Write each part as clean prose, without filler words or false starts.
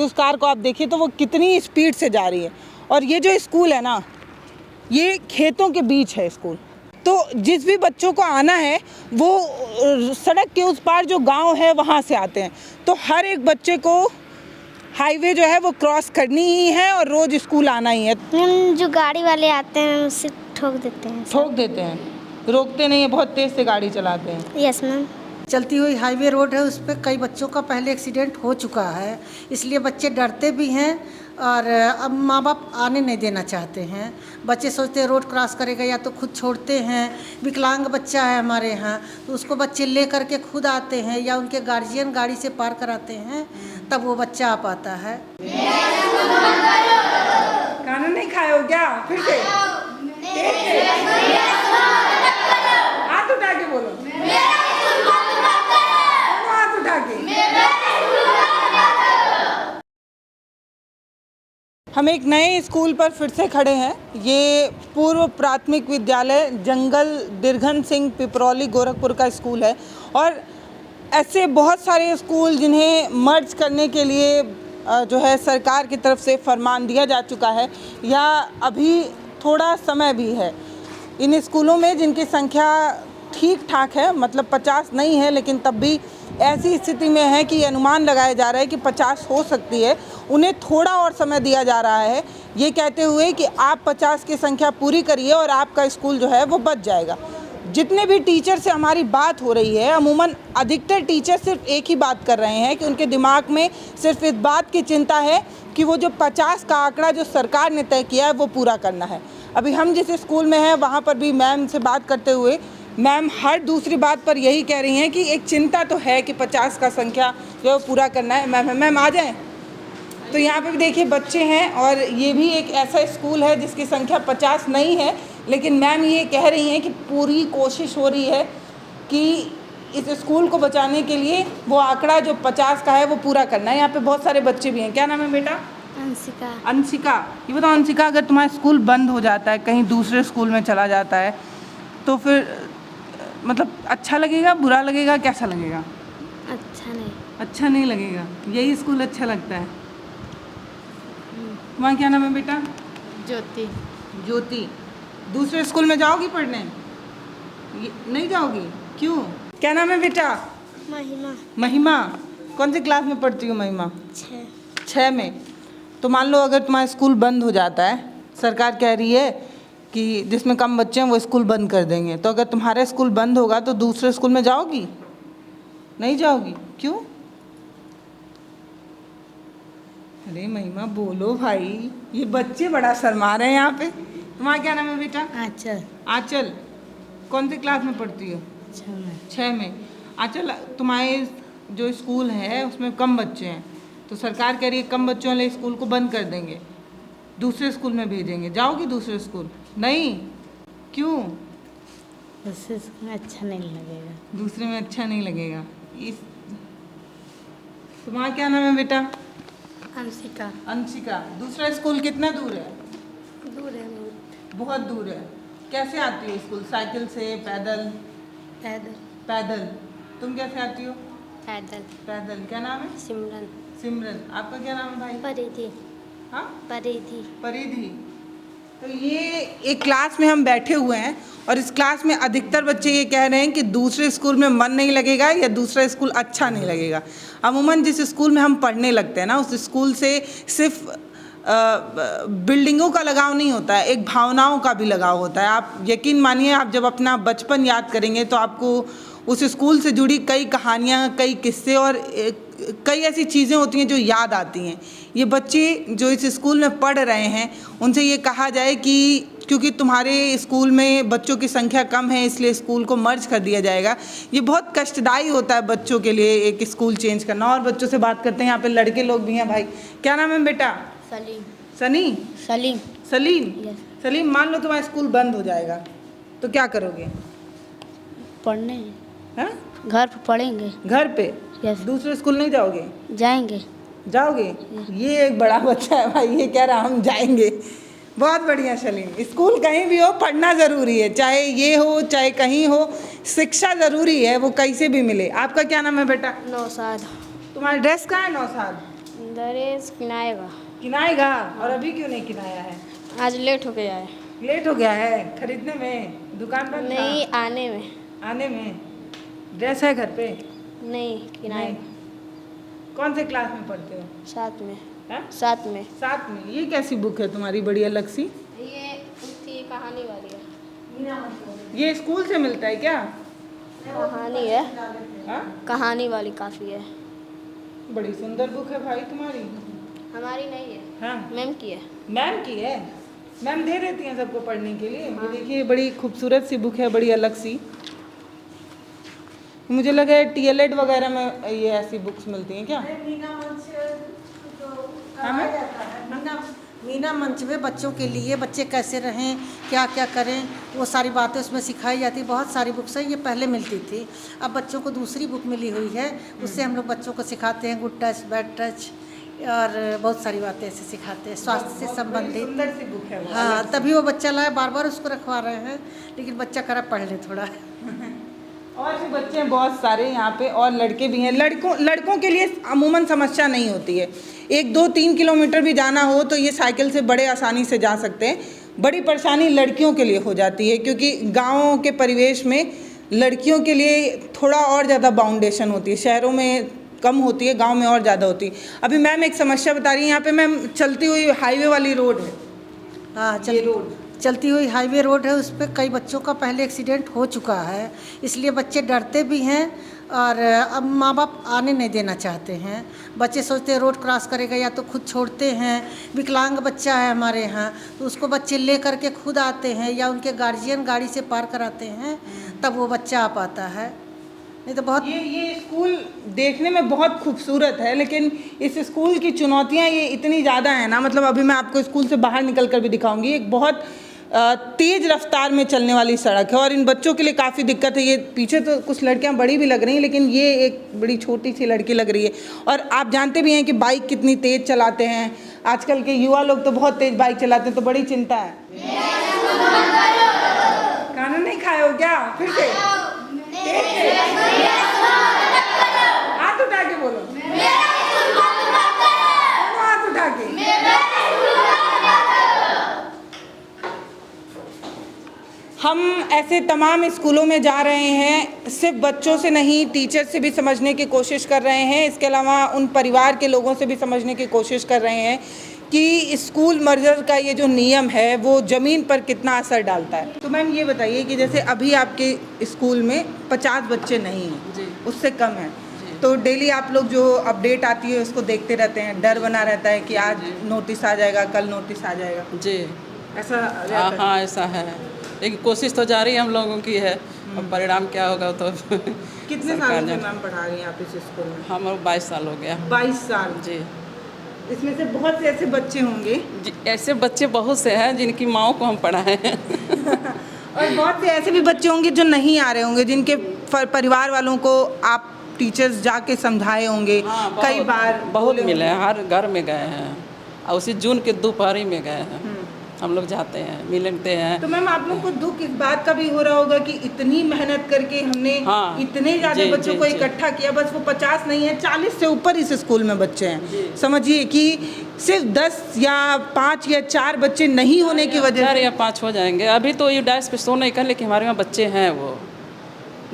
उस कार को आप देखिए तो वो कितनी स्पीड से जा रही है। और ये जो स्कूल है ना, ये खेतों के बीच है स्कूल। तो जिस भी बच्चों को आना है वो सड़क के उस पार जो गांव है वहाँ से आते हैं। तो हर एक बच्चे को हाईवे जो है वो क्रॉस करनी ही है और रोज़ स्कूल आना ही है। जो गाड़ी वाले आते हैं उससे ठोक देते हैं। ठोक देते हैं, रोकते नहीं है, बहुत तेज़ से गाड़ी चलाते हैं। Yes ma'am. चलती हुई हाईवे रोड है, उस पर कई बच्चों का पहले एक्सीडेंट हो चुका है, इसलिए बच्चे डरते भी हैं और अब माँ बाप आने नहीं देना चाहते हैं। बच्चे सोचते हैं रोड क्रॉस करेगा या तो खुद छोड़ते हैं। विकलांग बच्चा है हमारे यहाँ तो उसको बच्चे ले करके खुद आते हैं या उनके गार्जियन गाड़ी से पार कराते हैं, तब वो बच्चा आ पाता है। खाना नहीं खाए हो क्या? फिर से हाथ उठा के बोलो, हाथ उठा के। हम एक नए स्कूल पर फिर से खड़े हैं। ये पूर्व प्राथमिक विद्यालय जंगल दिरघन सिंह पिपरौली गोरखपुर का स्कूल है। और ऐसे बहुत सारे स्कूल जिन्हें मर्ज करने के लिए जो है सरकार की तरफ से फरमान दिया जा चुका है या अभी थोड़ा समय भी है। इन स्कूलों में जिनकी संख्या ठीक ठाक है, मतलब 50 नहीं है, लेकिन तब भी ऐसी स्थिति में है कि अनुमान लगाया जा रहा है कि 50 हो सकती है, उन्हें थोड़ा और समय दिया जा रहा है, ये कहते हुए कि आप 50 की संख्या पूरी करिए और आपका स्कूल जो है वो बच जाएगा। जितने भी टीचर से हमारी बात हो रही है, अमूमन अधिकतर टीचर सिर्फ एक ही बात कर रहे हैं कि उनके दिमाग में सिर्फ इस बात की चिंता है कि वो जो 50 का आंकड़ा जो सरकार ने तय किया है वो पूरा करना है। अभी हम जिस स्कूल में हैं वहाँ पर भी मैम से बात करते हुए मैम हर दूसरी बात पर यही कह रही हैं कि एक चिंता तो है कि 50 का संख्या जो पूरा करना है। मैम आ जाएं। तो यहाँ पे भी देखिए बच्चे हैं और ये भी एक ऐसा स्कूल है जिसकी संख्या 50 नहीं है, लेकिन मैम ये कह रही हैं कि पूरी कोशिश हो रही है कि इस स्कूल को बचाने के लिए वो आंकड़ा जो 50 का है वो पूरा करना है। यहाँ पे बहुत सारे बच्चे भी हैं। क्या नाम है बेटा? अंशिका। अंशिका, ये बताओ अंशिका, अगर तुम्हारा स्कूल बंद हो जाता है, कहीं दूसरे स्कूल में चला जाता है, तो फिर मतलब अच्छा लगेगा, बुरा लगेगा, कैसा लगेगा? अच्छा नहीं लगेगा। यही स्कूल अच्छा लगता है। तुम्हारा क्या नाम है बेटा? ज्योति। ज्योति, दूसरे स्कूल में जाओगी पढ़ने? नहीं जाओगी? क्यों? क्या नाम है बेटा? महिमा। महिमा, कौन सी क्लास में पढ़ती हो महिमा? 6 में। तो मान लो अगर तुम्हारा स्कूल बंद हो जाता है, सरकार कह रही है कि जिसमें कम बच्चे हैं वो स्कूल बंद कर देंगे, तो अगर तुम्हारा स्कूल बंद होगा तो दूसरे स्कूल में जाओगी? नहीं जाओगी? क्यों? अरे महिमा बोलो भाई, ये बच्चे बड़ा शर्मा रहे हैं यहाँ पे। तुम्हारा क्या नाम है बेटा? आंचल। आंचल, कौन सी क्लास में पढ़ती हो? 6 में। आंचल, तुम्हारे जो स्कूल है उसमें कम बच्चे हैं, तो सरकार कह रही है कम बच्चों वाले स्कूल को बंद कर देंगे, दूसरे स्कूल में भेजेंगे। जाओगी दूसरे स्कूल? नहीं? क्यों? दूसरे में अच्छा नहीं लगेगा। दूसरे में अच्छा नहीं लगेगा। इस तुम्हारा क्या नाम है बेटा? अंशिका। अंशिका, दूसरा स्कूल कितना दूर है? दूर है बहुत दूर है। कैसे आती हो स्कूल? साइकिल से, पैदल? पैदल। पैदल। तुम कैसे आती हो? पैदल। पैदल। क्या नाम है? सिमरन। सिमरन। आपका क्या नाम है भाई? परिधि। हाँ, परिधि। परिधि। तो ये एक क्लास में हम बैठे हुए हैं और इस क्लास में अधिकतर बच्चे ये कह रहे हैं कि दूसरे स्कूल में मन नहीं लगेगा या दूसरा स्कूल अच्छा नहीं लगेगा। अमूमन जिस स्कूल में हम पढ़ने लगते हैं ना, उस स्कूल से सिर्फ बिल्डिंगों का लगाव नहीं होता है, एक भावनाओं का भी लगाव होता है। आप यकीन मानिए, आप जब अपना बचपन याद करेंगे तो आपको उस स्कूल से जुड़ी कई कहानियाँ, कई किस्से और कई ऐसी चीज़ें होती हैं जो याद आती हैं। ये बच्चे जो इस स्कूल में पढ़ रहे हैं उनसे ये कहा जाए कि क्योंकि तुम्हारे स्कूल में बच्चों की संख्या कम है इसलिए स्कूल को मर्ज कर दिया जाएगा, ये बहुत कष्टदायी होता है बच्चों के लिए एक स्कूल चेंज करना। और बच्चों से बात करते हैं, यहाँ पे लड़के लोग भी हैं। भाई क्या नाम है बेटा? सलीम। सनी? सलीम। सलीम। Yes. सलीम, मान लो तुम्हारा स्कूल बंद हो जाएगा तो क्या करोगे? पढ़ने हाँ, घर पर पढ़ेंगे। घर पे? Yes. दूसरे स्कूल नहीं जाओगे? जाएंगे। जाओगे? ये एक बड़ा बच्चा है भाई, ये कह रहा हम जाएंगे। बहुत बढ़िया सलीम, स्कूल कहीं भी हो पढ़ना ज़रूरी है, चाहे ये हो चाहे कहीं हो, शिक्षा ज़रूरी है, वो कैसे भी मिले। आपका क्या नाम है बेटा? नौशाद। तुम्हारा ड्रेस कहाँ है नौशाद? दरेज किनाएगा। किनाएगा? और अभी क्यों नहीं किनाया है? आज लेट हो गया है। लेट हो गया है खरीदने में? दुकान बंद था? नहीं, आने में। आने में? ड्रेस है घर पे? नहीं, नहीं। किनाएगा। कौन से क्लास में पढ़ते हो? साथ में। हैं? साथ में। साथ में। ये कैसी बुक है तुम्हारी बड़ी अलग सी? ये उसकी कहानी वाली है। ये स्कूल से मिलता है क्या? कहानी है। हाँ? कहानी वाली काफ़ी है। बड़ी सुंदर बुक है भाई तुम्हारी। हमारी नहीं है, हाँ, मैम की है। मैम की है। मैम दे देती हैं सबको पढ़ने के लिए। ये देखिए बड़ी खूबसूरत सी बुक है, बड़ी अलग सी। मुझे लगा है TLED वगैरह में ये ऐसी बुक्स मिलती हैं क्या? मीना मंच तो हाँ, मैम? कराया जाता है। मीना मंच में बच्चों के लिए बच्चे कैसे रहें, क्या क्या करें, वो सारी बातें उसमें सिखाई जाती। बहुत सारी बुक्स हैं, ये पहले मिलती थी। अब बच्चों को दूसरी बुक मिली हुई है, उससे हम लोग बच्चों को सिखाते हैं गुड टच, बैड टच और बहुत सारी बातें ऐसे सिखाते हैं स्वास्थ्य से संबंधित। सुंदर सी बुक है वो। हाँ, तभी वो बच्चा लाए, बार बार उसको रखवा रहे हैं, लेकिन बच्चा करा पढ़ ले थोड़ा। और भी बच्चे हैं बहुत सारे यहाँ पे, और लड़के भी हैं। लड़कों के लिए अमूमन समस्या नहीं होती है। 1-2-3 किलोमीटर भी जाना हो तो ये साइकिल से बड़े आसानी से जा सकते हैं। बड़ी परेशानी लड़कियों के लिए हो जाती है, क्योंकि गाँव के परिवेश में लड़कियों के लिए थोड़ा और ज़्यादा बाउंडेशन होती है। शहरों में कम होती है, गांव में और ज़्यादा होती है। अभी मैम एक समस्या बता रही हैं, यहाँ पे मैम चलती हुई हाईवे वाली रोड है। हाँ, ये रोड चलती हुई हाईवे रोड है, उस पर कई बच्चों का पहले एक्सीडेंट हो चुका है, इसलिए बच्चे डरते भी हैं और अब माँ बाप आने नहीं देना चाहते हैं। बच्चे सोचते हैं रोड क्रॉस करेगा, या तो खुद छोड़ते हैं। विकलांग बच्चा है हमारे यहाँ, तो उसको बच्चे ले करके खुद आते हैं, या उनके गार्जियन गाड़ी से पार कराते हैं, तब वो बच्चा आ पाता है। नहीं तो बहुत ये स्कूल देखने में बहुत खूबसूरत है, लेकिन इस स्कूल की चुनौतियाँ ये इतनी ज़्यादा हैं ना। मतलब अभी मैं आपको स्कूल से बाहर निकल कर भी दिखाऊंगी। एक बहुत तेज़ रफ्तार में चलने वाली सड़क है, और इन बच्चों के लिए काफ़ी दिक्कत है। ये पीछे तो कुछ लड़कियां बड़ी भी लग रही हैं, लेकिन ये एक बड़ी छोटी सी लड़की लग रही है। और आप जानते भी हैं कि बाइक कितनी तेज़ चलाते हैं आजकल के युवा लोग, तो बहुत तेज़ बाइक चलाते हैं, तो बड़ी चिंता है। खाना नहीं खाए हो क्या? फिर से हाथ उठा के बोलो, हाथ उठा के। हम ऐसे तमाम स्कूलों में जा रहे हैं, सिर्फ बच्चों से नहीं, टीचर से भी समझने की कोशिश कर रहे हैं। इसके अलावा उन परिवार के लोगों से भी समझने की कोशिश कर रहे हैं कि स्कूल मर्जर का ये जो नियम है वो ज़मीन पर कितना असर डालता है। तो मैम ये बताइए कि जैसे अभी आपके स्कूल में 50 बच्चे नहीं हैं, उससे कम है, तो डेली आप लोग जो अपडेट आती है उसको देखते रहते हैं, डर बना रहता है कि आज नोटिस आ जाएगा, कल नोटिस आ जाएगा? जी, ऐसा रहता है? हाँ ऐसा है, लेकिन कोशिश तो जारी हम लोगों की है। अब परिणाम क्या होगा तो कितने सालों से मैम पढ़ा रही हैं आप इस स्कूल में? हम 22 साल हो गया। 22 साल? जी। इसमें से बहुत से ऐसे बच्चे होंगे जी, ऐसे बच्चे बहुत से हैं जिनकी माओं को हम पढ़ाए हैं। और बहुत से ऐसे भी बच्चे होंगे जो नहीं आ रहे होंगे, जिनके परिवार वालों को आप टीचर्स जाके समझाए होंगे। हाँ, कई बार बहुत मिले हैं, हर घर में गए हैं, और उसी जून के दोपहर में गए हैं। हम लोग जाते हैं, मिलते हैं। तो मैम आप लोग को दुख इस बात का भी हो रहा होगा कि इतनी मेहनत करके हमने इतने ज़्यादा बच्चों को इकट्ठा किया, बस वो 50 नहीं है, 40 से ऊपर इस स्कूल में बच्चे हैं। समझिए कि सिर्फ 10 या 5 या 4 बच्चे नहीं होने की वजह 4 या 5 हो जाएंगे। अभी तो ये डाइस पे शो नहीं कर, लेकिन हमारे यहाँ बच्चे हैं। वो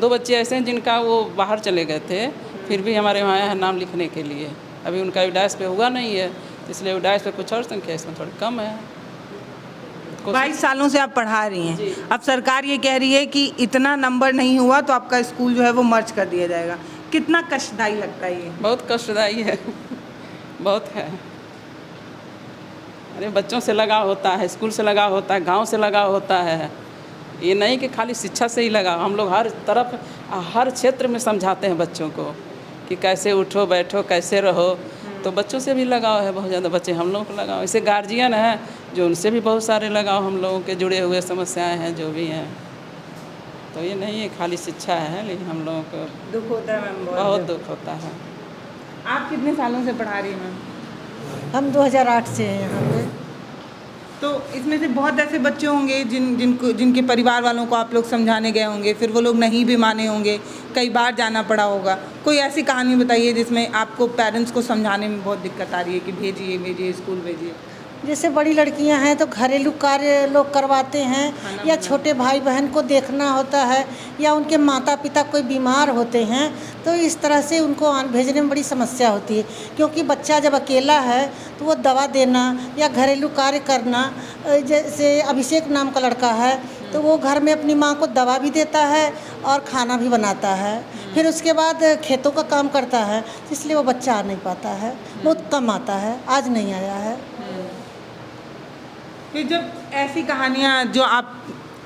2 बच्चे ऐसे हैं जिनका वो बाहर चले गए थे, फिर भी हमारे वहाँ आया है नाम लिखने के लिए। अभी उनका डाइस पे हुआ नहीं है, इसलिए डाइस पे कुछ और संख्या इसमें थोड़ी कम है। 22 सालों से आप पढ़ा रही हैं, अब सरकार ये कह रही है कि इतना नंबर नहीं हुआ तो आपका स्कूल जो है वो मर्ज कर दिया जाएगा। कितना कष्टदायी लगता है ये? बहुत कष्टदायी है, बहुत है। अरे बच्चों से लगाव होता है, स्कूल से लगाव होता है, गांव से लगाव होता है। ये नहीं कि खाली शिक्षा से ही लगाव, हम लोग हर तरफ हर क्षेत्र में समझाते हैं बच्चों को कि कैसे उठो बैठो, कैसे रहो। तो बच्चों से भी लगाव है बहुत ज़्यादा, बच्चे हम लोगों को लगाव। ऐसे गार्जियन हैं जो उनसे भी बहुत सारे लगाव हम लोगों के जुड़े हुए समस्याएं हैं जो भी हैं। तो ये नहीं है खाली शिक्षा है, लेकिन हम लोगों को दुख होता है मैम, बहुत दुख होता है। आप कितने सालों से पढ़ा रही हैं मैम? हम 2008 से हैं यहाँ पे। तो इसमें से बहुत ऐसे बच्चे होंगे जिनके परिवार वालों को आप लोग समझाने गए होंगे, फिर वो लोग नहीं भी माने होंगे, कई बार जाना पड़ा होगा। कोई ऐसी कहानी बताइए जिसमें आपको पेरेंट्स को समझाने में बहुत दिक्कत आ रही है कि भेजिए स्कूल भेजिए। जैसे बड़ी लड़कियां हैं तो घरेलू कार्य लोग करवाते हैं, या छोटे भाई बहन को देखना होता है, या उनके माता पिता कोई बीमार होते हैं, तो इस तरह से उनको भेजने में बड़ी समस्या होती है। क्योंकि बच्चा जब अकेला है तो वो दवा देना या घरेलू कार्य करना, जैसे अभिषेक नाम का लड़का है तो वो घर में अपनी माँ को दवा भी देता है और खाना भी बनाता है, फिर उसके बाद खेतों का काम करता है, इसलिए वो बच्चा आ नहीं पाता है, बहुत कम आता है, आज नहीं आया है। फिर जब ऐसी कहानियाँ जो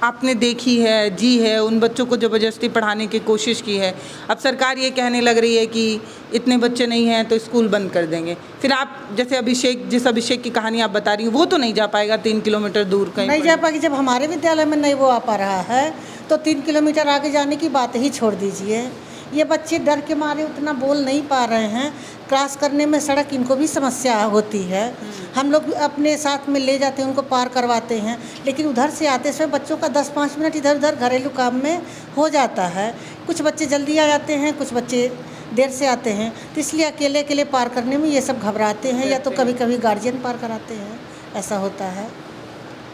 आपने देखी है, जी है, उन बच्चों को ज़बरदस्ती पढ़ाने की कोशिश की है, अब सरकार ये कहने लग रही है कि इतने बच्चे नहीं हैं तो स्कूल बंद कर देंगे, फिर आप जैसे जिस अभिषेक की कहानी आप बता रही हैं वो तो नहीं जा पाएगा 3 किलोमीटर दूर कहीं नहीं जा पाएगी। जब हमारे विद्यालय में नहीं वो आ पा रहा है तो 3 किलोमीटर आगे जाने की बात ही छोड़ दीजिए। ये बच्चे डर के मारे उतना बोल नहीं पा रहे हैं, क्रॉस करने में सड़क इनको भी समस्या होती है। हम लोग अपने साथ में ले जाते हैं, उनको पार करवाते हैं, लेकिन उधर से आते समय बच्चों का 10-5 मिनट इधर उधर घरेलू काम में हो जाता है। कुछ बच्चे जल्दी आ जाते हैं, कुछ बच्चे देर से आते हैं, तो इसलिए अकेले पार करने में ये सब घबराते हैं, या तो कभी कभी गार्जियन पार कराते हैं, ऐसा होता है।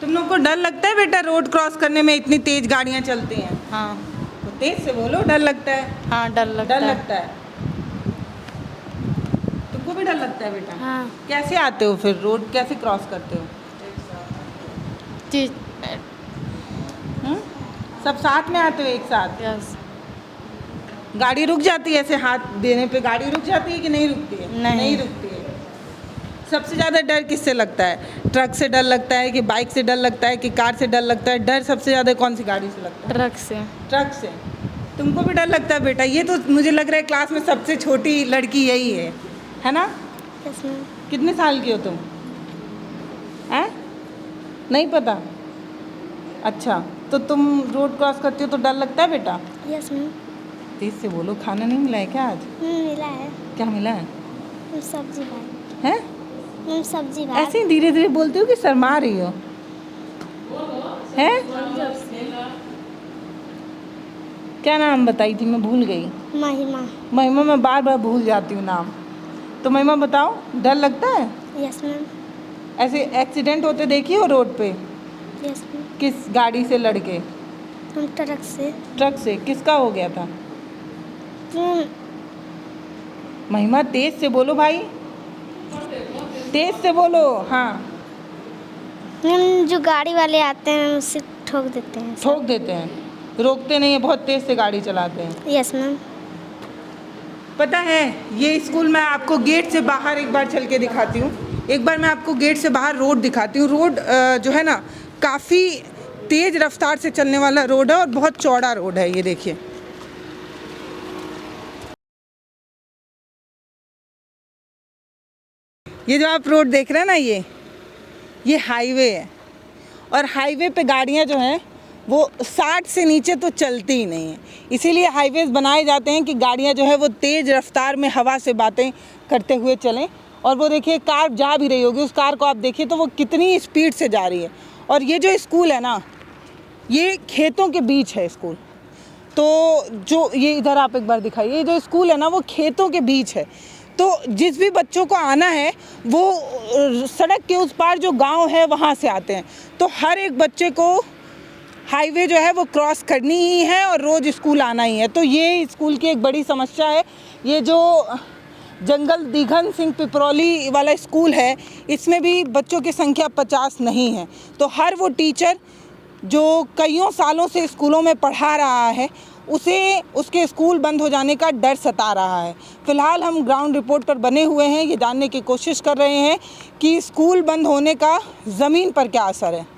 तुम लोग को डर लगता है बेटा रोड क्रॉस करने में, इतनी तेज गाड़ियाँ चलती हैं? हाँ तो तेज से बोलो, डर लगता है? हाँ डर लगता है। तुमको भी डर लगता है बेटा? हाँ। कैसे आते हो फिर, रोड कैसे क्रॉस करते हो? जी सब साथ में आते हो एक साथ? यस। गाड़ी रुक जाती है ऐसे हाथ देने पे, गाड़ी रुक जाती है कि नहीं रुकती है? नहीं रुकती है। सबसे ज़्यादा डर किससे लगता है? ट्रक से डर लगता है कि बाइक से डर लगता है कि कार से डर लगता है? डर सबसे ज़्यादा कौन सी गाड़ी से लगता है? ट्रक से। ट्रक से। तुमको भी डर लगता है बेटा? ये तो मुझे लग रहा है क्लास में सबसे छोटी लड़की यही है ना? Yes ma'am. कितने साल की हो तुम? हैं? नहीं पता? अच्छा, तो तुम रोड क्रॉस करती हो तो डर लगता है बेटा? Yes ma'am. तेज से बोलो, खाना नहीं मिला है क्या आज? मिला है। क्या मिला है? सब्जी भात। हैं? सब्जी भात। ऐसे ही धीरे धीरे बोलती हो कि शर्मा रही हो? हैं? क्या नाम बताई थी, मैं भूल गई। महिमा, मैं बार बार भूल जाती हूँ नाम। तो महिमा बताओ, डर लगता है? Yes ma'am. ऐसे एक्सीडेंट होते देखी हो रोड पे? Yes ma'am. किस गाड़ी से लड़के? ट्रक से। ट्रक से? किसका हो गया था? महिमा तेज से बोलो भाई, तेज से बोलो। हाँ, जो गाड़ी वाले आते हैं उससे ठोक देते हैं। ठोक देते हैं, रोकते नहीं है, बहुत तेज से गाड़ी चलाते हैं। Yes ma'am. पता है, ये स्कूल मैं आपको गेट से बाहर एक बार चल के दिखाती हूँ। एक बार मैं आपको गेट से बाहर रोड दिखाती हूँ। रोड जो है ना, काफ़ी तेज़ रफ्तार से चलने वाला रोड है और बहुत चौड़ा रोड है। ये देखिए, ये जो आप रोड देख रहे हैं ना, ये हाईवे है, और हाईवे पे गाड़ियाँ जो हैं वो 60 से नीचे तो चलती ही नहीं है। इसीलिए हाईवेज़ बनाए जाते हैं कि गाड़ियाँ जो है वो तेज़ रफ्तार में हवा से बातें करते हुए चलें। और वो देखिए, कार जा भी रही होगी, उस कार को आप देखिए तो वो कितनी स्पीड से जा रही है। और ये जो स्कूल है ना, ये खेतों के बीच है स्कूल। तो जो ये इधर आप एक बार दिखाइए, ये जो स्कूल है ना वो खेतों के बीच है। तो जिस भी बच्चों को आना है वो सड़क के उस पार जो गांव है वहाँ से आते हैं। तो हर एक बच्चे को हाईवे जो है वो क्रॉस करनी ही है और रोज़ स्कूल आना ही है। तो ये स्कूल की एक बड़ी समस्या है। ये जो जंगल दिघन सिंह पिपरौली वाला स्कूल है, इसमें भी बच्चों की संख्या 50 नहीं है। तो हर वो टीचर जो कईयों सालों से स्कूलों में पढ़ा रहा है, उसे उसके स्कूल बंद हो जाने का डर सता रहा है। फ़िलहाल हम ग्राउंड रिपोर्ट पर बने हुए हैं, ये जानने की कोशिश कर रहे हैं कि स्कूल बंद होने का ज़मीन पर क्या असर है।